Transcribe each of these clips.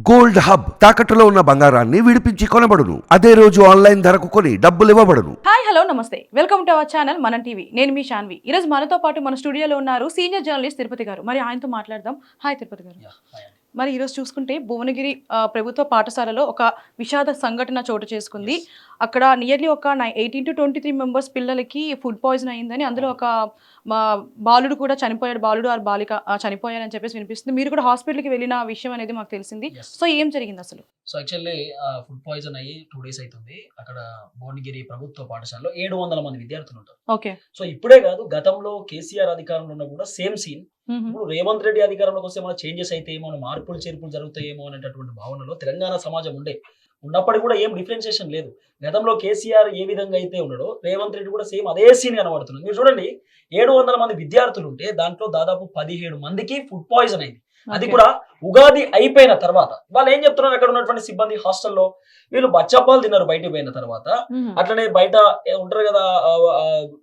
Gold hub తాకట్టులో ఉన్న బంగారాన్ని విడిపించి కొనబడును. అదే రోజు ఆన్లైన్ ధరకు కొని డబ్బులు ఇవ్వబడును. హాయ్ హలో నమస్తే, వెల్కమ్ టు అవర్ ఛానల్ మనం టీవీ. నేను మీ శాన్వి. ఈరోజు మనతో పాటు మన స్టూడియోలో ఉన్నారు సీనియర్ జర్నలిస్ట్ తిరుపతి గారు. మరి ఆయనతో మాట్లాడదాం. హాయ్ తిరుపతి గారు. మరి ఈరోజు చూసుకుంటే భువనగిరి ప్రభుత్వ పాఠశాలలో ఒక విషాద సంఘటన చోటు చేసుకుంది. అక్కడ నియర్లీ ఒక 18 to 23 మెంబర్స్ పిల్లలకి ఫుడ్ పాయిజన్ అయిందని, అందులో ఒక బాలుడు కూడా చనిపోయాడు, బాలుడు ఆర్ బాలిక చనిపోయారని చెప్పేసి వినిపిస్తుంది. మీరు కూడా హాస్పిటల్కి వెళ్ళిన విషయం అనేది మాకు తెలిసింది. సో ఏం జరిగింది అసలు? సో యాక్చువల్లీ ఫుడ్ పాయిజన్ అయ్యి 2 days అవుతుంది. అక్కడ భువనగిరి ప్రభుత్వ పాఠశాలలో 700 మంది విద్యార్థులు ఉంటారు. ఓకే. సో ఇప్పుడే కాదు, గతంలో కేసీఆర్ అధికారంలో ఉన్న కూడా సేమ్ సీన్. ఇప్పుడు రేవంత్ రెడ్డి అధికారంలోకి వస్తే ఏమైనా చేంజెస్ అయితే ఏమో, మార్పులు చేర్పులు జరుగుతాయేమో అనేటటువంటి భావనలో తెలంగాణ సమాజం ఉన్నప్పటికీ కూడా ఏం డిఫరెన్షియేషన్ లేదు. గతంలో కేసీఆర్ ఏ విధంగా అయితే ఉన్నాడో రేవంత్ రెడ్డి కూడా సేమ్ అదే సీన్ కనబడుతుంది. మీరు చూడండి, 700 మంది విద్యార్థులు ఉంటే దాంట్లో దాదాపు 17 మందికి ఫుడ్ పాయిజన్ అయింది. అది కూడా ఉగాది అయిపోయిన తర్వాత. వాళ్ళు ఏం చెప్తున్నారు, అక్కడ ఉన్నటువంటి సిబ్బంది హాస్టల్లో వీళ్ళు బచ్చప్పాలు తిన్నారు బయటికి పోయిన తర్వాత. అట్లనే బయట ఉంటారు కదా,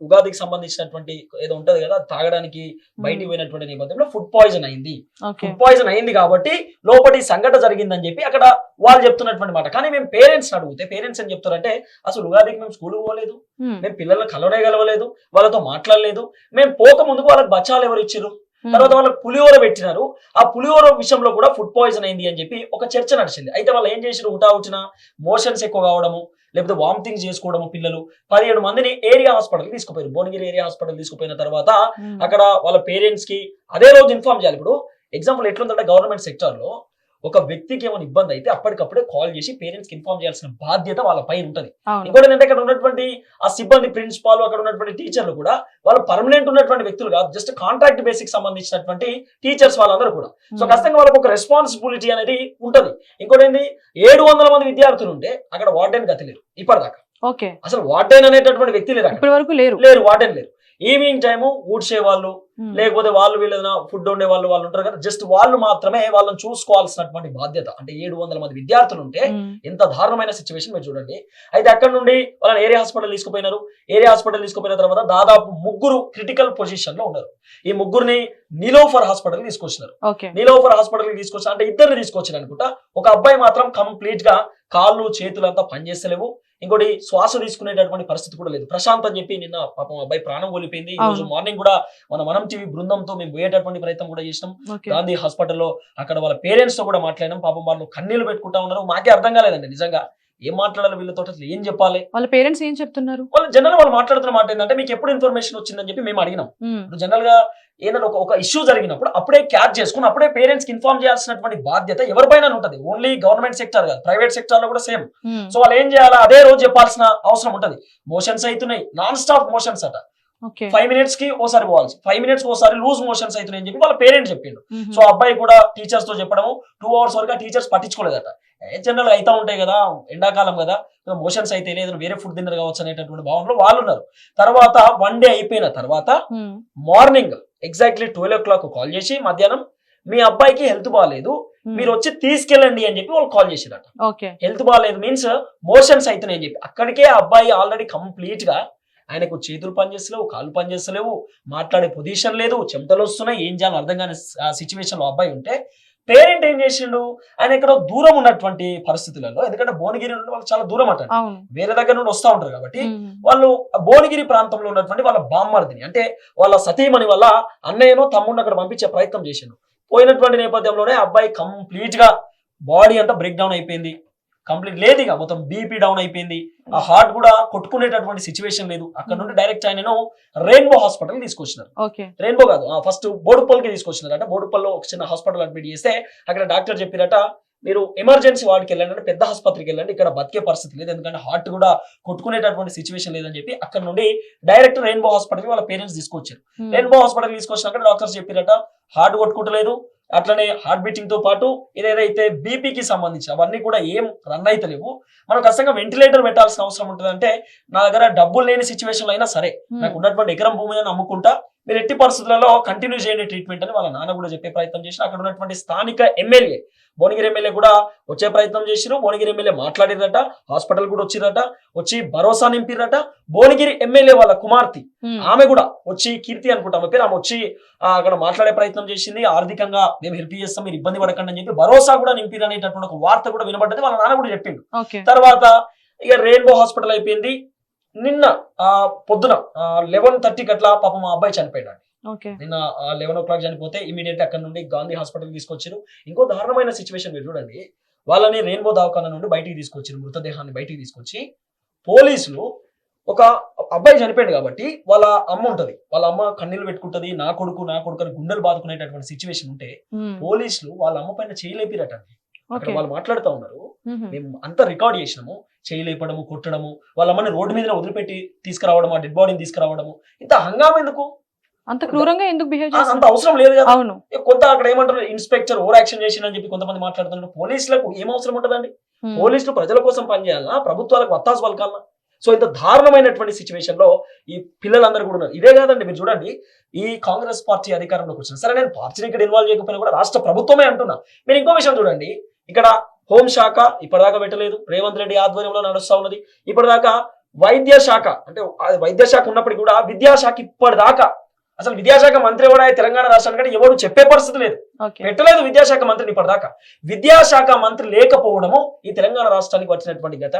ఉగాదికి సంబంధించినటువంటి ఏదో ఉంటది కదా తాగడానికి, బయటికి పోయినటువంటి నేపథ్యంలో ఫుడ్ పాయిజన్ అయింది. ఫుడ్ పాయిజన్ అయింది కాబట్టి లోపటి సంఘటన జరిగిందని చెప్పి అక్కడ వాళ్ళు చెప్తున్నటువంటి మాట. కానీ మేము పేరెంట్స్ అడిగితే పేరెంట్స్ ఏం చెప్తారంటే, అసలు ఉగాదికి మేము స్కూల్కి పోలేదు, మేము పిల్లల్ని కలవలేదు, వాళ్ళతో మాట్లాడలేదు, మేము పోక ముందుకు వాళ్ళకి బచ్చాలు ఎవరు ఇచ్చారు, తర్వాత వాళ్ళకి పులిహోర పెట్టినారు, ఆ పులిహోర విషయంలో కూడా ఫుడ్ పాయిజన్ అయింది అని చెప్పి ఒక చర్చ నడిచింది. అయితే వాళ్ళు ఏం చేసారు, ఉటావుటిన మోషన్స్ ఎక్కువ కావడము, లేకపోతే వామిటింగ్స్ చేసుకోవడము, పిల్లలు 17 మందిని ఏరియా హాస్పిటల్ తీసుకుపోయారు. భువనగిరి ఏరియా హాస్పిటల్ తీసుకుపోయిన తర్వాత అక్కడ వాళ్ళ పేరెంట్స్ కి అదే రోజు ఇన్ఫార్మ్ చేయాలి. ఇప్పుడు ఎగ్జాంపుల్ ఎట్లుందంటే, గవర్నమెంట్ సెక్టర్ లో ఒక వ్యక్తికి ఏమైనా ఇబ్బంది అయితే అప్పటికప్పుడే కాల్ చేసి పేరెంట్స్ కి ఇన్ఫార్మ్ చేయాల్సిన బాధ్యత వాళ్ళ పైన ఉంటది. ఇంకోటి ఏంటంటే, అక్కడ ఉన్నటువంటి ఆ సిబ్బంది, ప్రిన్సిపాల్, అక్కడ ఉన్నటువంటి టీచర్లు కూడా వాళ్ళు పర్మనెంట్ ఉన్నటువంటి వ్యక్తులు కాదు, జస్ట్ కాంట్రాక్ట్ బేసిక్ సంబంధించినటువంటి టీచర్స్ వాళ్ళందరూ కూడా. సో ఖచ్చితంగా వాళ్ళకి ఒక రెస్పాన్సిబిలిటీ అనేది ఉంటది. ఇంకోటి ఏంటి, 700 మంది విద్యార్థులు ఉంటే అక్కడ వార్డెన్ గతి లేరు ఇప్పటిదాకా. ఓకే. అసలు వార్డెన్ అనేటటువంటి వ్యక్తి లేరు, ఇప్పటి వరకు లేరు, వార్డెన్ లేరు. ఈవినింగ్ టైము ఊడ్చే వాళ్ళు, లేకపోతే వాళ్ళు వీళ్ళైనా ఫుడ్ వండే వాళ్ళు ఉంటారు కదా, జస్ట్ వాళ్ళు మాత్రమే వాళ్ళని చూసుకోవాల్సినటువంటి బాధ్యత. అంటే 700 మంది విద్యార్థులు ఉంటే ఎంత దారుణమైన సిచ్యువేషన్ మీరు చూడండి. అయితే అక్కడ నుండి వాళ్ళని ఏరియా హాస్పిటల్ తీసుకుపోయినారు. ఏరియా హాస్పిటల్ తీసుకుపోయిన తర్వాత దాదాపు 3 క్రిటికల్ పొజిషన్ లో ఉన్నారు. ఈ 3ని నీలోఫర్ హాస్పిటల్ తీసుకొచ్చినారు. నీలోఫర్ హాస్పిటల్ తీసుకొచ్చిన అంటే 2 తీసుకొచ్చారు అనుకుంటా. ఒక అబ్బాయి మాత్రం కంప్లీట్ గా కాళ్ళు చేతులు అంతా పనిచేస్తలేవు. ఇంకోటి శ్వాస తీసుకునేటటువంటి పరిస్థితి కూడా లేదు. ప్రశాంత్ అని చెప్పి నిన్న పాపం అబ్బాయి ప్రాణం కోల్పోయింది. ఈ రోజు మార్నింగ్ కూడా మనం టీవీ బృందంతో మేము పోయేటటువంటి ప్రయత్నం కూడా చేసినాం. గాంధీ హాస్పిటల్లో అక్కడ వాళ్ళ పేరెంట్స్ తో కూడా మాట్లాడినాం. పాపం వాళ్ళు కన్నీళ్లు పెట్టుకుంటా ఉన్నారు. మాకే అర్థం కాలేదండి నిజంగా ఏం మాట్లాడాలి వీళ్ళతో, అసలు ఏం చెప్పాలి. వాళ్ళ పేరెంట్స్ ఏం చెప్తున్నారు, వాళ్ళు జనరల్ వాళ్ళు మాట్లాడుతున్న మాట ఏంటంటే, మీకు ఎప్పుడు ఇన్ఫర్మేషన్ వచ్చిందని చెప్పి మేము అడిగినాం. ఇప్పుడు జనరల్ గా ఏంటంటే ఒక ఇష్యూ జరిగినప్పుడు అప్పుడే క్యాచ్ చేసుకుని అప్పుడే పేరెంట్స్ కి ఇన్ఫార్మ్ చేయాల్సినటువంటి బాధ్యత ఎవరిపైన ఉంటది. ఓన్లీ గవర్నమెంట్ సెక్టర్ కాదు, ప్రైవేట్ సెక్టర్ లో కూడా సేమ్. సో వాళ్ళు ఏం చేయాలా, అదే రోజు చెప్పాల్సిన అవసరం ఉంటది. మోషన్స్ అవుతున్నాయి, నాన్ స్టాప్ మోషన్స్ అట. 5 minutes కి ఓసారి పోవాలి, 5 minutes కి ఓసారి లూజ్ మోషన్స్ అవుతున్నాయి అని చెప్పి వాళ్ళ పేరెంట్ చెప్పిండు. సో అబ్బాయి కూడా టీచర్స్ తో చెప్పడము, 2 hours వరకు ఆ టీచర్స్ పట్టించుకోలేదట. జనరల్ అయితే ఉంటాయి కదా, ఎండాకాలం కదా, మోషన్స్ అయితే లేదు, వేరే ఫుడ్ తిన్నర్ కావచ్చు అనేటటువంటి భావనలో వాళ్ళు ఉన్నారు. తర్వాత 1 day అయిపోయిన తర్వాత మార్నింగ్ ఎగ్జాక్ట్లీ 12 o'clock కాల్ చేసి, మధ్యాహ్నం మీ అబ్బాయికి హెల్త్ బాగాలేదు, మీరు వచ్చి తీసుకెళ్ళండి అని చెప్పి వాళ్ళు కాల్ చేసిరట. హెల్త్ బాగాలేదు మీన్స్ మోషన్స్ అవుతున్నాయి అని చెప్పి అక్కడికే అబ్బాయి ఆల్రెడీ కంప్లీట్ గా ఆయనకు చేతులు పనిచేస్తలేవు, కాళ్ళు పనిచేస్తలేవు, మాట్లాడే పొజిషన్ లేదు, చెమటలు వస్తున్నాయి, ఏం చేయాలో అర్థం కాని సిచ్యువేషన్ లో అబ్బాయి ఉంటే పేరెంట్ ఏం చేసిండు, ఆయన ఇక్కడ దూరం ఉన్నటువంటి పరిస్థితులలో, ఎందుకంటే భువనగిరి నుండి వాళ్ళు చాలా దూరం అంటారు, వేరే దగ్గర నుండి వస్తూ ఉంటారు కాబట్టి వాళ్ళు భువనగిరి ప్రాంతంలో ఉన్నటువంటి వాళ్ళ బామ్మర్దిని అంటే వాళ్ళ సతీమణి వల్ల అన్నయ్యను తమ్ముడిని అక్కడ పంపించే ప్రయత్నం చేసిండు. పోయినటువంటి నేపథ్యంలోనే అబ్బాయి కంప్లీట్ గా బాడీ అంతా బ్రేక్ డౌన్ అయిపోయింది. కంప్లీట్ లేదు, ఇక మొత్తం బీపీ డౌన్ అయిపోయింది, ఆ హార్ట్ కూడా కొట్టుకునేటటువంటి సిచ్యువేషన్ లేదు. అక్కడ నుండి డైరెక్ట్ ఆయనను రెయిన్బో హాస్పిటల్ తీసుకొచ్చినారు. రెయిన్బో కాదు, ఫస్ట్ బోడుపల్లికి తీసుకొచ్చినారు. అంటే బోడుపల్లిలో ఒక చిన్న హాస్పిటల్ అడ్మిట్ చేస్తే అక్కడ డాక్టర్ చెప్పారట, మీరు ఎమర్జెన్సీ వార్డుకి వెళ్ళండి, అంటే పెద్ద ఆసుపత్రికి వెళ్ళండి, ఇక్కడ బతికే పరిస్థితి లేదు, ఎందుకంటే హార్ట్ కూడా కొట్టుకునేటటువంటి సిచ్యువేషన్ లేదని చెప్పి అక్కడ నుండి డైరెక్ట్ రెయిన్బో హాస్పిటల్ వాళ్ళ పేరెంట్స్ తీసుకొచ్చారు. రెయిన్బో హాస్పిటల్ తీసుకొచ్చినాక డాక్టర్స్ చెప్పారట, హార్ట్ కొట్టుకుంటలేదు, అట్లనే హార్ట్ బీటింగ్ తో పాటు ఇదేదైతే బీపీకి సంబంధించి అవన్నీ కూడా ఏం రన్ అయితే లేవు, మనం ఖచ్చితంగా వెంటిలేటర్ పెట్టాల్సిన అవసరం ఉంటుంది. అంటే నా దగ్గర డబ్బులు లేని సిచ్యువేషన్ అయినా సరే, నాకు ఉన్నటువంటి ఎకరం భూమిని అమ్ముకుంటా మీరు ఎట్టి పరిస్థితులలో కంటిన్యూ చేయండి ట్రీట్మెంట్ అని వాళ్ళ నాన్న కూడా చెప్పే ప్రయత్నం చేసి అక్కడ ఉన్నటువంటి స్థానిక ఎమ్మెల్యే భువనగిరి ఎమ్మెల్యే కూడా వచ్చే ప్రయత్నం చేసిరు. భువనగిరి ఎమ్మెల్యే మాట్లాడిరట, హాస్పిటల్ కూడా వచ్చిరట, వచ్చి భరోసా నింపిరట. భువనగిరి ఎమ్మెల్యే వాళ్ళ కుమార్తె ఆమె కూడా వచ్చి, కీర్తి అనుకుంటా ఆమె పేరు, ఆమె వచ్చి అక్కడ మాట్లాడే ప్రయత్నం చేసింది. ఆర్థికంగా మేము హెల్ప్ చేస్తాం, మీరు ఇబ్బంది పడకండి అని చెప్పి భరోసా కూడా నింపిరు అనేటటువంటి ఒక వార్త కూడా వినబడ్డది. వాళ్ళ నాన్న కూడా చెప్పిండు. తర్వాత ఇక రెయిన్బో హాస్పిటల్ అయిపోయింది. నిన్న పొద్దున 11:30 అట్లా పాపం మా అబ్బాయి చనిపోయాడు. నిన్న 11 o'clock చనిపోతే ఇమీడియట్ అక్కడ నుండి గాంధీ హాస్పిటల్ తీసుకొచ్చారు. ఇంకో దారుణమైన సిచ్యువేషన్ మీరు చూడండి, వాళ్ళని రెయిన్బో దవాఖానా నుండి బయటికి తీసుకొచ్చారు, మృతదేహాన్ని బయటికి తీసుకొచ్చి పోలీసులు, ఒక అబ్బాయి చనిపోయాడు కాబట్టి వాళ్ళ అమ్మ ఉంటది, వాళ్ళ అమ్మ కన్నీళ్లు పెట్టుకుంటది, నా కొడుకు అని గుండెలు బాదుకునేటటువంటి సిచ్యువేషన్ ఉంటే పోలీసులు వాళ్ళ అమ్మ పైన చేయలేపిరటండి. అక్కడ వాళ్ళు మాట్లాడుతూ ఉన్నారు, మేము అంతా రికార్డ్ చేసినాము, చేయలేపడము, కొట్టడము, వాళ్ళ అమ్మని రోడ్డు మీద వదిలిపెట్టి తీసుకురావడం, ఆ డెడ్ బాడీని తీసుకురావడము, ఇంత హంగామా ఎందుకు, అంత క్రూరంగా ఎందుకు బిహేవ్ చేస్తారు? అంత అవసరం లేదు కదా. కొంత అక్కడ ఏమంటారు, ఇన్స్పెక్టర్ ఓవర్ యాక్షన్ చేసిన అని చెప్పి కొంతమంది మాట్లాడుతున్నారు. పోలీసులకు ఏం అవసరం ఉంటుందండి? పోలీసులు ప్రజల కోసం పనిచేయాలన్నా, ప్రభుత్వాలకు వత్తాసు పలకాలన్నా? సో ఇంత దారుణమైనటువంటి సిచ్యువేషన్ లో ఈ పిల్లలందరూ కూడా ఉన్నారు. ఇదే కాదండి, మీరు చూడండి, ఈ కాంగ్రెస్ పార్టీ అధికారంలోకి వచ్చిన సరే, నేను పార్టీని ఇక్కడ ఇన్వాల్వ్ చేయకపోయినా కూడా రాష్ట్ర ప్రభుత్వమే అంటున్నా. మీరు ఇంకో విషయం చూడండి, ఇక్కడ హోంశాఖ ఇప్పటిదాకా పెట్టలేదు, రేవంత్ రెడ్డి ఆధ్వర్యంలో నడుస్తా ఉన్నది. ఇప్పటిదాకా వైద్య శాఖ, అంటే వైద్య శాఖ ఉన్నప్పటికీ కూడా విద్యాశాఖ ఇప్పటిదాకా, అసలు విద్యాశాఖ మంత్రి కూడా తెలంగాణ రాష్ట్రానికి ఎవరు చెప్పే పరిస్థితి లేదు, పెట్టలేదు విద్యాశాఖ మంత్రిని ఇప్పటిదాకా. విద్యాశాఖ మంత్రి లేకపోవడము ఈ తెలంగాణ రాష్ట్రానికి వచ్చినటువంటి గత.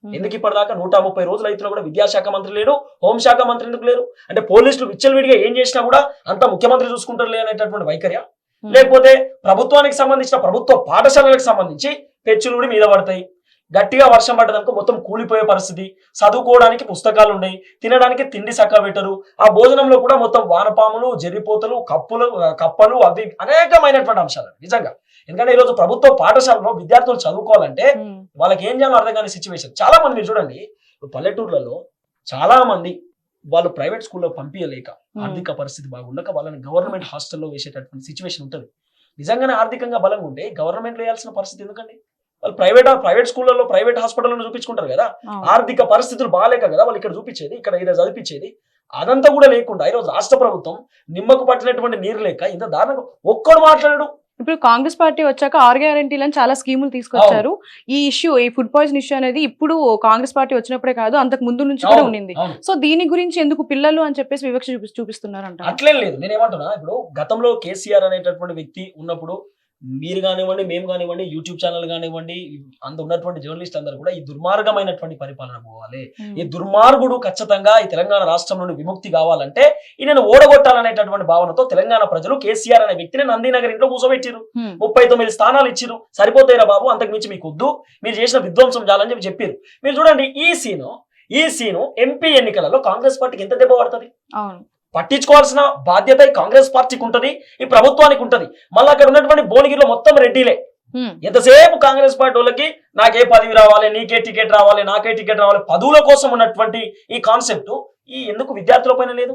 ఎందుకు ఇప్పటిదాకా 130 రోజులు అయితున్నా కూడా విద్యాశాఖ మంత్రి లేడు, హోంశాఖ మంత్రి ఎందుకు లేరు? అంటే పోలీసులు విచ్చలవిడిగా ఏం చేసినా కూడా అంతా ముఖ్యమంత్రి చూసుకుంటారు అనేటటువంటి వైఖర్య, లేకపోతే ప్రభుత్వానికి సంబంధించిన ప్రభుత్వ పాఠశాలలకు సంబంధించి పెచ్చులుడి మీద పడతాయి, గట్టిగా వర్షం పడ్డదనుకో మొత్తం కూలిపోయే పరిస్థితి, చదువుకోవడానికి పుస్తకాలు ఉన్నాయి, తినడానికి తిండి చక్కగా పెట్టరు, ఆ భోజనంలో కూడా మొత్తం వానపాములు, జర్రిపోతలు, కప్పలు అవి అనేకమైనటువంటి అంశాలు నిజంగా. ఎందుకంటే ఈరోజు ప్రభుత్వ పాఠశాలలో విద్యార్థులు చదువుకోవాలంటే వాళ్ళకి ఏం చేయాలో అర్థం కాని సిచ్యువేషన్. చాలా మంది మీరు చూడండి, పల్లెటూర్లలో చాలా మంది వాళ్ళు ప్రైవేట్ స్కూల్లో పంపించలేక, ఆర్థిక పరిస్థితి బాగుండక వాళ్ళని గవర్నమెంట్ హాస్టల్లో వేసేటటువంటి సిచ్యువేషన్ ఉంటుంది. నిజంగానే ఆర్థికంగా బలంగా ఉంటే గవర్నమెంట్ వేయాల్సిన పరిస్థితి ఎందుకండి? వాళ్ళు ప్రైవేట్ స్కూళ్ళలో, ప్రైవేట్ హాస్పిటల్లో చూపించుకుంటారు కదా. ఆర్థిక పరిస్థితులు బాగాలేక కదా వాళ్ళు ఇక్కడ చూపించేది, ఇక్కడ ఇలా చదివించేది. అదంతా కూడా లేకుండా ఈరోజు రాష్ట్ర ప్రభుత్వం నిమ్మకు పట్టినటువంటి నీరు లేక ఇంత దారుణంగా ఒక్కడు మాట్లాడాడు. ఇప్పుడు కాంగ్రెస్ పార్టీ వచ్చాక 6 గ్యారెంటీలను చాలా స్కీములు తీసుకొచ్చారు. ఈ ఇష్యూ, ఈ ఫుడ్ పాయిజన్ ఇష్యూ అనేది ఇప్పుడు కాంగ్రెస్ పార్టీ వచ్చినప్పుడే కాదు, అంతకు ముందు నుంచి కూడా ఉండింది. సో దీని గురించి ఎందుకు పిల్లలు అని చెప్పేసి వివక్ష చూపిస్తున్నారంట? అట్లేం లేదు, నేనేమంటున్నా, ఇప్పుడు గతంలో కేసీఆర్ అనేటటువంటి వ్యక్తి ఉన్నప్పుడు మీరు కానివ్వండి, మేము కానివ్వండి, యూట్యూబ్ ఛానల్ కానివ్వండి, అంత ఉన్నటువంటి జర్నలిస్ట్ అందరూ కూడా ఈ దుర్మార్గమైనటువంటి పరిపాలన పోవాలి, ఈ దుర్మార్గుడు ఖచ్చితంగా ఈ తెలంగాణ రాష్ట్రం నుండి విముక్తి కావాలంటే ఈయనను ఓడగొట్టాలనేటటువంటి భావనతో తెలంగాణ ప్రజలు కేసీఆర్ అనే వ్యక్తిని నందినగర్ ఇంట్లో కూర్చోబెట్టిరు, 39 స్థానాలు ఇచ్చిరు. సరిపోతాయిరా బాబు, అంతకు మించి మీకు వద్దు, మీరు చేసిన విధ్వంసం చాలని చెప్పారు. మీరు చూడండి, ఈ సీను ఎంపీ ఎన్నికలలో కాంగ్రెస్ పార్టీకి ఎంత దెబ్బ పడుతుంది? పట్టించుకోవాల్సిన బాధ్యత కాంగ్రెస్ పార్టీకి ఉంటది, ఈ ప్రభుత్వానికి ఉంటది. మళ్ళీ అక్కడ ఉన్నటువంటి భువనగిరిలో మొత్తం రెడ్డిలే. ఎంతసేపు కాంగ్రెస్ పార్టీ వాళ్ళకి నాకే పదవి రావాలి, నీకే టికెట్ రావాలి, నాకే టికెట్ రావాలి, పదవుల కోసం ఉన్నటువంటి ఈ కాన్సెప్ట్ ఈ ఎందుకు విద్యార్థుల పైన లేదు?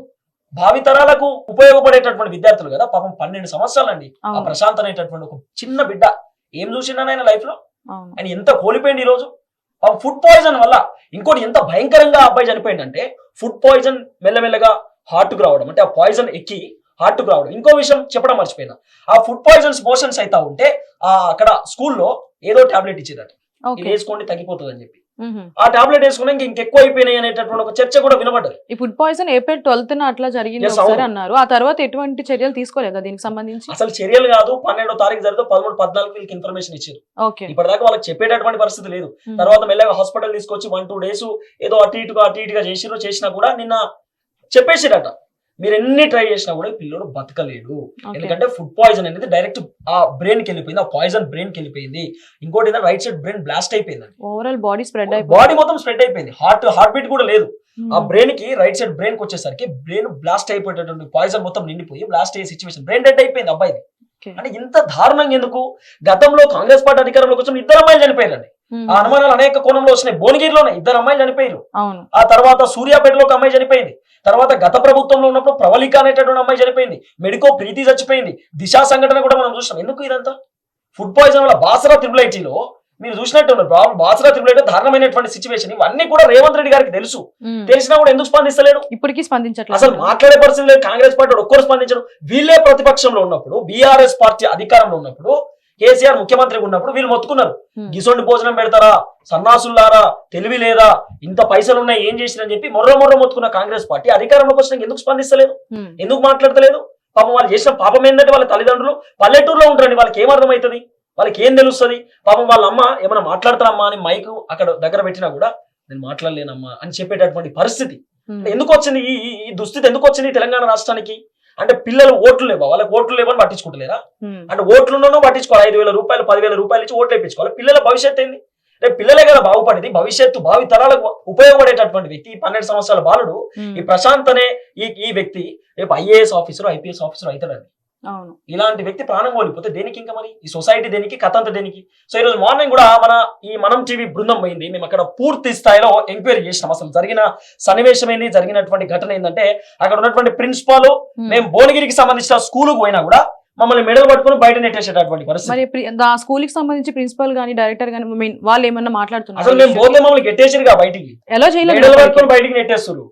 భావితరాలకు ఉపయోగపడేటటువంటి విద్యార్థులు కదా. పాపం 12 సంవత్సరాలండి ఆ ప్రశాంత్ అనేటటువంటి ఒక చిన్న బిడ్డ ఏం చూసిండ ఆయన లైఫ్ లో, ఆయన ఎంత కోల్పోయింది ఈ రోజు ఫుడ్ పాయిజన్ వల్ల. ఇంకోటి ఎంత భయంకరంగా అబ్బాయి చనిపోయిందంటే, ఫుడ్ పాయిజన్ మెల్లమెల్లగా హార్ట్కు రావడం, అంటే ఆ పాయిజన్ ఎక్కి హార్ట్కు రావడం. ఇంకో విషయం చెప్పడం మర్చిపోయినా, ఆ ఫుడ్ పాయిజన్స్ మోషన్స్ అవుతా ఉంటే అక్కడ స్కూల్లో ఏదో టాబ్లెట్ ఇచ్చేదట, ఇది వేసుకోండి తగ్గిపోతుంది అని చెప్పి. ఆ టాబ్లెట్ వేసుకున్నా ఇంకెక్కువ అయిపోయినాయి అనేటటువంటి ఒక చర్చ కూడా వినబడ్డది. ఈ ఫుడ్ పాయిజన్ April 12th అట్లా జరిగింది అన్నారు. ఆ తర్వాత ఎటువంటి చర్యలు తీసుకోలేదా దీనికి సంబంధించి? అసలు చర్యలు కాదు, 12వ తారీఖు జరిగితే 13, 14 వీళ్ళకి ఇన్ఫర్మేషన్ ఇచ్చారు. ఇప్పటిదాకా వాళ్ళకి చెప్పేటటువంటి పరిస్థితి లేదు. తర్వాత మెల్లగా హాస్పిటల్ తీసుకొచ్చి 1-2 days ఏదో అటు ఇటుగా చేసినా కూడా నిన్న చెప్పేసిరట, మీరు ఎన్ని ట్రై చేసినా కూడా పిల్లడు బతకలేడు. ఎందుకంటే ఫుడ్ పాయిజన్ అనేది డైరెక్ట్ ఆ బ్రెయిన్ కి వెళ్ళిపోయింది, ఆ పాయిజన్ బ్రెయిన్ కి వెళ్ళిపోయింది. ఇంకోటి రైట్ సైడ్ బ్రెయిన్ బ్లాస్ట్ అయిపోయింది, ఓవరాల్ బాడీ మొత్తం స్ప్రెడ్ అయిపోయింది, హార్ట్ బీట్ కూడా లేదు. ఆ బ్రెయిన్ కి రైట్ సైడ్ బ్రెయిన్ కి వచ్చేసరికి బ్రెయిన్ బ్లాస్ట్ అయిపోయేటటువంటి పాయిజన్ మొత్తం నిండిపోయి బ్లాస్ట్ అయ్యే సిచ్యువేషన్, బ్రెయిన్ డెడ్ అయిపోయింది అబ్బాయిది. అంటే ఇంత దారుణంగా ఎందుకు? గతంలో కాంగ్రెస్ పార్టీ అధికారంలోకి వచ్చిన 2 అమ్మాయిలు చనిపోయారండి. ఆ అనుమానాలు అనేక కోణంలో వచ్చినాయి. భువనగిరిలోనే 2 అమ్మాయిలు చనిపోయారు. ఆ తర్వాత సూర్యాపేటలో ఒక అమ్మాయి చనిపోయింది. తర్వాత గత ప్రభుత్వంలో ఉన్నప్పుడు ప్రవళిక అనేటటువంటి అమ్మాయి చనిపోయింది. మెడికో ప్రీతి చచ్చిపోయింది. దిశా సంఘటన కూడా మనం చూసాం. ఎందుకు ఇదంతా? ఫుడ్ పాయిజన్ వల్ల బాసరా 888లో మీరు చూసినట్టు బాసరా త్రిపుల దారుణమైనటువంటి సిచ్యువేషన్ ఇవన్నీ కూడా రేవంత్ రెడ్డి గారికి తెలుసు. తెలిసినా కూడా ఎందుకు స్పందిస్తలేడు? ఇప్పటికీ స్పందించట్లేదు. అసలు మాట్లాడే పరిస్థితి లేదు. కాంగ్రెస్ పార్టీ ఒక్కరు స్పందించరు. వీళ్ళే ప్రతిపక్షంలో ఉన్నప్పుడు, బీఆర్ఎస్ పార్టీ అధికారంలో ఉన్నప్పుడు, కేసీఆర్ ముఖ్యమంత్రిగా ఉన్నప్పుడు వీళ్ళు మొత్తుకున్నారు, గిసొండి భోజనం పెడతారా, సన్నాసుల్లారా, తెలివి లేదా, ఇంత పైసలు ఉన్నాయి, ఏం చేసిరని చెప్పి మొర్ర మొత్తుకున్న కాంగ్రెస్ పార్టీ అధికారంలోకి వచ్చినాక ఎందుకు స్పందిస్తలేదు? ఎందుకు మాట్లాడతలేదు? పాపం వాళ్ళు చేసిన పాపం ఏంటంటే వాళ్ళ తల్లిదండ్రులు పల్లెటూరులో ఉంటారండి. వాళ్ళకి ఏం అర్థమవుతుంది? వాళ్ళకి ఏం తెలుస్తుంది? పాపం వాళ్ళ అమ్మ ఏమైనా మాట్లాడతారమ్మా అని మైకు అక్కడ దగ్గర పెట్టినా కూడా నేను మాట్లాడలేనమ్మా అని చెప్పేటటువంటి పరిస్థితి ఎందుకు వచ్చింది? ఈ దుస్థితి ఎందుకు వచ్చింది తెలంగాణ రాష్ట్రానికి? అంటే పిల్లలు ఓట్లు లేవా? వాళ్ళకి ఓట్లు లేవని పట్టించుకుంటలేరా? అంటే ఓట్లున్నో పట్టించుకోవాలి. 5,000 రూపాయలు 10,000 రూపాయలు ఇచ్చి ఓట్లు వేయించుకోవాలి. పిల్లల భవిష్యత్తు ఏంది? రేపు పిల్లలే కదా బాగుపడేది. భవిష్యత్తు భావి తరాలకు ఉపయోగపడేటటువంటి వ్యక్తి 12 సంవత్సరాల బాలుడు ఈ ప్రశాంత్ అనే ఈ వ్యక్తి రేపు ఐఏఎస్ ఆఫీసర్, ఐపీఎస్ ఆఫీసర్ అవుతాడండి. ఇలాంటి వ్యక్తి ప్రాణం కోల్పోతే దేనికి? ఇంకా మరి ఈ సొసైటీ దేనికి? కథ అంతా దేనికి? సో ఈ రోజు మార్నింగ్ కూడా మనం టీవీ బృందం పోయింది. మేము అక్కడ పూర్తి స్థాయిలో ఎంక్వైరీ చేసినాం. అసలు జరిగిన సన్నివేశం ఏంది, జరిగినటువంటి ఘటన ఏంటంటే అక్కడ ఉన్నటువంటి ప్రిన్సిపాల్ మేము భువనగిరికి సంబంధించిన స్కూల్కి పోయినా కూడా మమ్మల్ని మెడలు పట్టుకుని బయట నెట్టేసేటటువంటి పరిస్థితి. స్కూల్ కి సంబంధించి ప్రిన్సిపల్ గానీ డైరెక్టర్ గానీ వాళ్ళు ఏమన్నా మాట్లాడుతున్నారు? అసలు మేము పోతే మమ్మల్ని గెట్టేసిరుగా బయటికి, ఎలా చేయలేదు, మెడలు పట్టుకుని బయటికి నెట్టేస్తారు.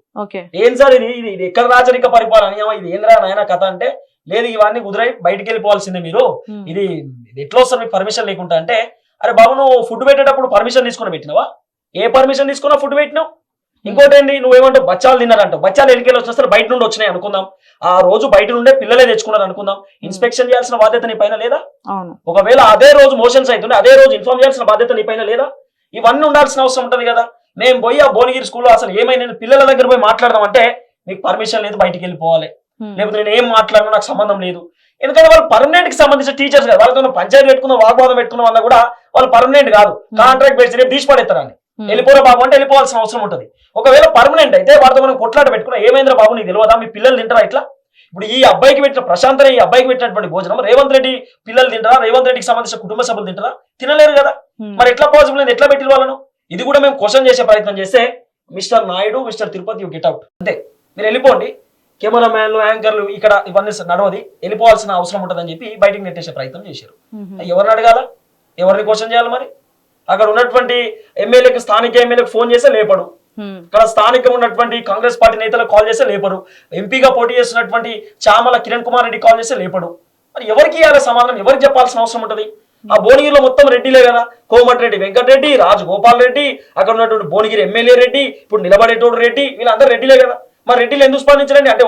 ఏం సార్ ఇది ఎక్కడ రాజరిక పరిపాలన, ఇది ఏంద్రా నాయన కథ అంటే, లేదు ఇవన్నీ కుదిరాయి బయటికి వెళ్ళిపోవాల్సిందే మీరు, ఇది ఎట్లా వస్తారు మీకు పర్మిషన్ లేకుండా అంటే, అరే బాబు నువ్వు ఫుడ్ పెట్టేటప్పుడు పర్మిషన్ తీసుకుని పెట్టినావా? ఏ పర్మిషన్ తీసుకున్నా ఫుడ్ పెట్టినావు? ఇంకోటి ఏంటి, నువ్వేమంటావు బచ్చాలు తిన్నారంటావు. బచ్చాలు ఎన్నికలు వచ్చేస్తారు బయట నుండి వచ్చినాయి అనుకుందాం. ఆ రోజు బయట నుండే పిల్లలే తెచ్చుకున్నారు అనుకుందాం. ఇన్స్పెక్షన్ చేయాల్సిన బాధ్యత నీ పైన లేదా? ఒకవేళ అదే రోజు మోషన్స్ అవుతుండే అదే రోజు ఇన్ఫార్మ్ చేయాల్సిన బాధ్యత నీ పైన లేదా? ఇవన్నీ ఉండాల్సిన అవసరం ఉంటుంది కదా. మేము పోయి ఆ భువనగిరి స్కూల్లో అసలు ఏమైనా పిల్లల దగ్గర పోయి మాట్లాడదాం అంటే మీకు పర్మిషన్ లేదు, బయటికి వెళ్ళిపోవాలి, లేకపోతే నేను ఏం మాట్లాడినా నాకు సంబంధం లేదు. ఎందుకంటే వాళ్ళు పర్మనెంట్ కి సంబంధించిన టీచర్స్ కాదు. వాళ్ళతో పంచాయతీ పెట్టుకున్న వాగ్వాదం పెట్టుకున్న వల్ల కూడా వాళ్ళు పర్మనెంట్ కాదు, కాంట్రాక్ట్ బేస్ రేపు తీసి పడేస్తారని. వెళ్ళిపోరా బాబు అంటే వెళ్ళిపోవాల్సిన అవసరం ఉంటుంది. ఒకవేళ పర్మనెంట్ అయితే వాటితో మనం కొట్లాట పెట్టుకున్నా ఏమైందిరా బాబు నీకు తెలియదా, మీ పిల్లలు తింటారా ఇట్లా? ఇప్పుడు ఈ అబ్బాయికి పెట్టిన ప్రశాంత్ అనే ఈ అబ్బాయికి పెట్టినటువంటి భోజనం రేవంత్ రెడ్డి పిల్లలు తింటారా, రేవంత్ రెడ్డికి సంబంధించిన కుటుంబ సభ్యులు తింటారా? తినలేరు కదా. మరి ఎట్లా పాసిబుల్ అయింది, ఎట్లా పెట్టిన వాళ్ళను? ఇది కూడా మేము క్వశ్చన్ చేసే ప్రయత్నం చేస్తే mister Naidu, mister Tirupati, you get out, అంతే, మీరు వెళ్ళిపోండి, కెమెరా మ్యాన్లు, యాంకర్లు ఇక్కడ ఇవన్నీ నడవది, వెళ్ళిపోవాల్సిన అవసరం ఉంటుందని చెప్పి బయటికి నెట్టేసే ప్రయత్నం చేశారు. ఎవరిని అడగాల, ఎవరిని క్వశ్చన్ చేయాలి? మరి అక్కడ ఉన్నటువంటి ఎమ్మెల్యేకి, స్థానిక ఎమ్మెల్యేకి ఫోన్ చేస్తే లేపడు, ఇక్కడ స్థానికంగా ఉన్నటువంటి కాంగ్రెస్ పార్టీ నేతలకు కాల్ చేస్తే లేపడు, ఎంపీగా పోటీ చేస్తున్నటువంటి చామల కిరణ్ కుమార్ రెడ్డి కాల్ చేస్తే లేపడు. మరి ఎవరికి ఇవ్వాలి సమాధానం, ఎవరికి చెప్పాల్సిన అవసరం ఉంటుంది? ఆ భువనగిరిలో మొత్తం రెడ్డిలే కదా, కోమటిరెడ్డి వెంకటరెడ్డి, రాజగోపాల్ రెడ్డి, అక్కడ ఉన్నటువంటి భువనగిరి ఎమ్మెల్యే రెడ్డి, ఇప్పుడు నిలబడేటోడు రెడ్డి, వీళ్ళందరూ రెడ్డిలే కదా. మరి రెడ్డిలు ఎందుకు స్పందించరండి? అంటే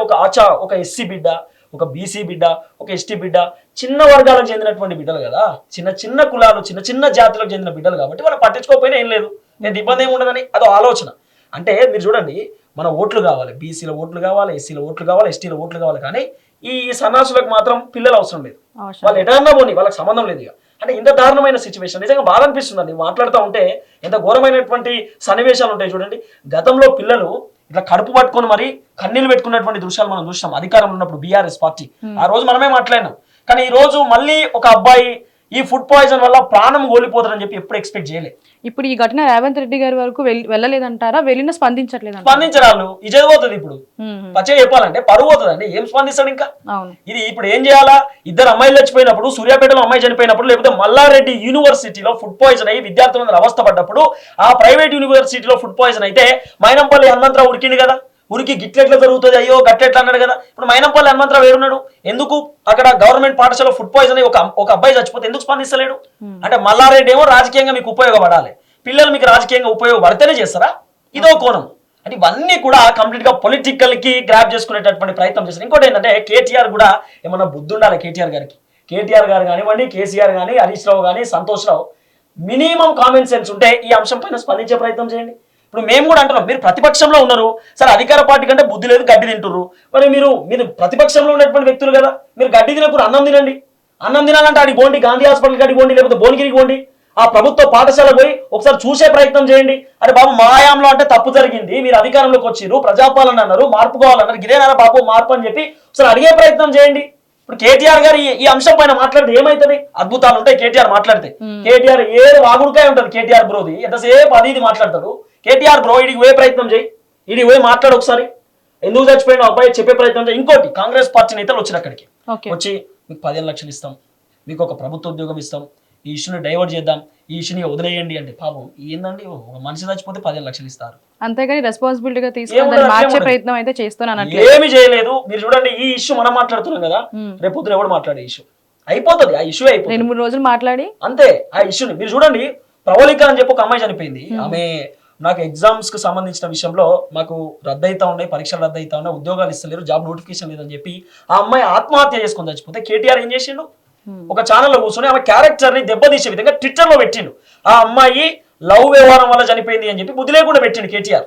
ఒక ఎస్సీ బిడ్డ, ఒక బీసీ బిడ్డ, ఒక ఎస్టీ బిడ్డ, చిన్న వర్గాలకు చెందినటువంటి బిడ్డలు కదా, చిన్న కులాలు, చిన్న జాతులకు చెందిన బిడ్డలు కాబట్టి వాళ్ళు పట్టించుకోకపోయినా ఏం లేదు, నేను ఇబ్బంది ఏమి ఉండదని అదో ఆలోచన. అంటే మీరు చూడండి, మన ఓట్లు కావాలి, బీసీల ఓట్లు కావాలి, ఎస్సీల ఓట్లు కావాలి, ఎస్టీల ఓట్లు కావాలి, కానీ ఈ సన్నాసులకు మాత్రం పిల్లలు అవసరం లేదు. వాళ్ళు ఎటన్నా పోనీ వాళ్ళకి సంబంధం లేదు. అంటే ఇంత దారుణమైన సిచ్యువేషన్ నిజంగా బాధ అనిపిస్తుందండి. మాట్లాడుతూ ఉంటే ఎంత ఘోరమైనటువంటి సన్నివేశాలు ఉంటాయి చూడండి. గతంలో పిల్లలు ఇట్లా కడుపు పట్టుకొని మరి కన్నీళ్ళు పెట్టుకున్నటువంటి దృశ్యాలు మనం చూసినాం అధికారంలో ఉన్నప్పుడు బీఆర్ఎస్ పార్టీ. ఆ రోజు మనమే మాట్లాడినాం. కానీ ఈ రోజు మళ్ళీ ఒక అబ్బాయి ఈ ఫుడ్ పాయిజన్ వల్ల ప్రాణం కోల్పోతారని చెప్పి ఎప్పుడు ఎక్స్పెక్ట్ చేయలేదు. ఇప్పుడు ఈ ఘటన రేవంత్ రెడ్డి గారి వరకు వెళ్ళలేదంటారా? వెళ్ళిన స్పందించట్లేదు, స్పందించరాళ్ళు ఇజేది పోతుంది. ఇప్పుడు పచ్చే చెప్పాలంటే పరువు పోతుందండి. ఏం స్పందిస్తాడు ఇంకా? ఇది ఇప్పుడు ఏం చేయాలా? 2 అమ్మాయిలు చచ్చిపోయినప్పుడు, సూర్యాపేటలో అమ్మాయి చనిపోయినప్పుడు, లేకపోతే మల్లారెడ్డి యూనివర్సిటీలో ఫుడ్ పాయిజన్ అయ్యి విద్యార్థులందరూ అవస్థ పడ్డప్పుడు, ఆ ప్రైవేట్ యూనివర్సిటీలో ఫుడ్ పాయిజన్ అయితే మైనంపల్లి హనుమంతరావు ఉరికింది కదా, ఉరికి గిట్లెట్లా జరుగుతుంది, అయ్యో గట్లెట్లా అన్నాడు కదా. ఇప్పుడు మైనంపల్లి హనుమంతరావు ఏడున్నాడు? ఎందుకు అక్కడ గవర్నమెంట్ పాఠశాల ఫుడ్ పాయిజన్ అయ్యి ఒక అబ్బాయి చచ్చిపోతే ఎందుకు స్పందిస్తలేడు? అంటే మల్లారెడ్డి ఏమో రాజకీయంగా మీకు ఉపయోగపడాలి, పిల్లలు మీకు రాజకీయంగా ఉపయోగపడితేనే చేస్తారా? ఇదో కోణం. అంటే ఇవన్నీ కూడా కంప్లీట్ గా పొలిటికల్ కి గ్రాప్ చేసుకునేటటువంటి ప్రయత్నం చేస్తారు. ఇంకోటి ఏంటంటే కేటీఆర్ కూడా ఏమన్నా బుద్ధి ఉండాలి కేటీఆర్ గారికి. కేటీఆర్ గారు కానివ్వండి, కేసీఆర్ కానీ, హరీష్ రావు కానీ, సంతోష్ రావు, మినిమం కామన్ సెన్స్ ఉంటే ఈ అంశం పైన స్పందించే ప్రయత్నం చేయండి. ఇప్పుడు మేము కూడా అంటున్నాం, మీరు ప్రతిపక్షంలో ఉన్నారు సరే, అధికార పార్టీ కంటే బుద్ధి లేదు, గడ్డి తింటున్నారు. మరి మీరు ప్రతిపక్షంలో ఉన్నటువంటి వ్యక్తులు కదా, మీరు గడ్డి తినప్పుడు అన్నం తినండి. అన్నం తినాలంటే అడిగి పోండి, గాంధీ హాస్పిటల్ కాడికి పోండి, లేకపోతే భువనగిరికి పోండి, ఆ ప్రభుత్వ పాఠశాల పోయి ఒకసారి చూసే ప్రయత్నం చేయండి. అరే బాబు మాయాంలో అంటే తప్పు జరిగింది, మీరు అధికారంలోకి వచ్చిర్రు, ప్రజాపాలన అన్నారు, మార్పు కావాలన్నారు, ఇదేనా బాబు మార్పు అని చెప్పి ఒకసారి అడిగే ప్రయత్నం చేయండి. ఇప్పుడు కేటీఆర్ గారు ఈ అంశం పైన మాట్లాడితే ఏమైతుంది? అద్భుతాలు ఉంటాయి కేటీఆర్ మాట్లాడితే. కేటీఆర్ ఏ వాగుడుకాయ ఉంటుంది కేటీఆర్ బ్రోది, ఎంతసేపు అది ఇది మాట్లాడతాడు. కేటీఆర్ బ్రో ఇడికి పోయే ప్రయత్నం చేయి, ఇడికి పోయి మాట్లాడు ఒకసారి, ఎందుకు చచ్చిపోయిన అబ్బాయి చెప్పే ప్రయత్నం చేయి. ఇంకోటి, కాంగ్రెస్ పార్టీ నేతలు వచ్చారు అక్కడికి, వచ్చి మీకు 15 లక్షలు ఇస్తాం, మీకు ఒక ప్రభుత్వ ఉద్యోగం ఇస్తాం, ఈ ఇష్యూని డైవర్ట్ చేద్దాం, ఈ ఇష్యూని వదిలేయండి అంటే పాపం ఏందండి ఒక మనిషి చచ్చిపోతే 15 లక్షలు ఇస్తారు. అంతేగాని రెస్పాన్సిబిలిటీగా తీసుకొని ఏముండదు, దాన్ని మార్చే ఏముండదు. ప్రయత్నం అయితే చేస్తున్నాను. ఏమి చేయలేదు. మీరు చూడండి ఈ ఇష్యూ మనం మాట్లాడుతున్నాం కదా, రేపు పొద్దున ఎవడు మాట్లాడే ఇష్యూ అయిపోతుంది, ఆ ఇష్యూ అయిపోతుంది 2-3 రోజులు మాట్లాడి అంతే. ఆ ఇష్యూని మీరు చూడండి, ప్రవళిక అని చెప్పి ఒక అమ్మాయి చనిపోయింది. ఆమె నాకు ఎగ్జామ్స్ కు సంబంధించిన విషయంలో మాకు రద్దయితా ఉన్నాయి, పరీక్షలు రద్దయితా ఉన్నాయి, ఉద్యోగాలు ఇస్తలేరు, జాబ్ నోటిఫికేషన్ లేదని చెప్పి ఆ అమ్మాయి ఆత్మహత్య చేసుకొని చచ్చిపోతే కేటీఆర్ ఏం చేసిండు, ఒక ఛానల్లో కూర్చొని ఆమె క్యారెక్టర్ ని దెబ్బతీసే విధంగా ట్విట్టర్ లో పెట్టిండు. ఆ అమ్మాయి లవ్ వ్యవహారం వల్ల చనిపోయింది అని చెప్పి బుద్ధి లేకుండా పెట్టిండు కేటీఆర్.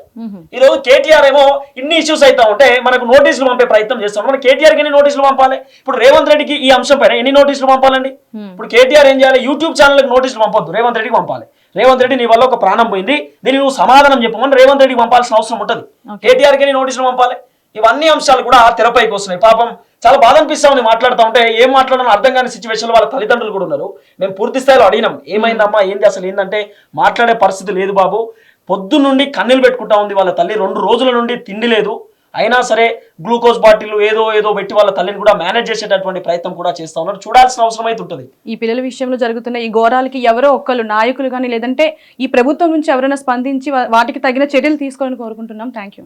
ఈ రోజు కేటీఆర్ ఏమో ఇన్ని ఇష్యూస్ అయితే ఉంటే మనకు నోటీసులు పంపే ప్రయత్నం చేస్తాం. మనం కేటీఆర్ కి ఎన్ని నోటీసులు పంపాలి? ఇప్పుడు రేవంత్ రెడ్డికి ఈ అంశం పైన ఎన్ని నోటీసులు పంపాలండి? ఇప్పుడు కేటీఆర్ ఏం చేయాలి? యూట్యూబ్ ఛానల్కి నోటీసులు పంపొద్దు, రేవంత్ రెడ్డికి పంపాలి. రేవంత్ రెడ్డి నీ వల్ల ఒక ప్రాణం పోయింది, దీన్ని నువ్వు సమాధానం చెప్పమని రేవంత్ రెడ్డికి పంపాల్సిన అవసరం ఉంటుంది. కేటీఆర్ కి నోటీసులు పంపాలి. ఇవన్నీ అంశాలు కూడా తెరపైకి వస్తున్నాయి. పాపం చాలా బాధ అనిపిస్తా ఉంది మాట్లాడుతూ ఉంటే. ఏం మాట్లాడాలని అర్థం కాని సిచ్యువేషన్ వాళ్ళ తల్లిదండ్రులు కూడా ఉన్నారు. మేము పూర్తి స్థాయిలో అడిగినాం, ఏమైందమ్మా ఏంది అసలు ఏంటంటే మాట్లాడే పరిస్థితి లేదు బాబు, పొద్దు నుండి కన్నీళ్ళు పెట్టుకుంటా ఉంది వాళ్ళ తల్లి, 2 రోజుల నుండి తిండి లేదు, అయినా సరే గ్లూకోజ్ బాటిల్ ఏదో ఏదో పెట్టి వాళ్ళ తల్లిని కూడా మేనేజ్ చేసేటటువంటి ప్రయత్నం కూడా చేస్తా ఉన్నారు. చూడాల్సిన అవసరం అయితే ఉంటుంది. ఈ పిల్లల విషయంలో జరుగుతున్న ఈ ఘోరాలకి ఎవరో ఒక్కరు నాయకులు కానీ లేదంటే ఈ ప్రభుత్వం నుంచి ఎవరైనా స్పందించి వాటికి తగిన చర్యలు తీసుకోవాలని కోరుకుంటున్నాం. Thank you.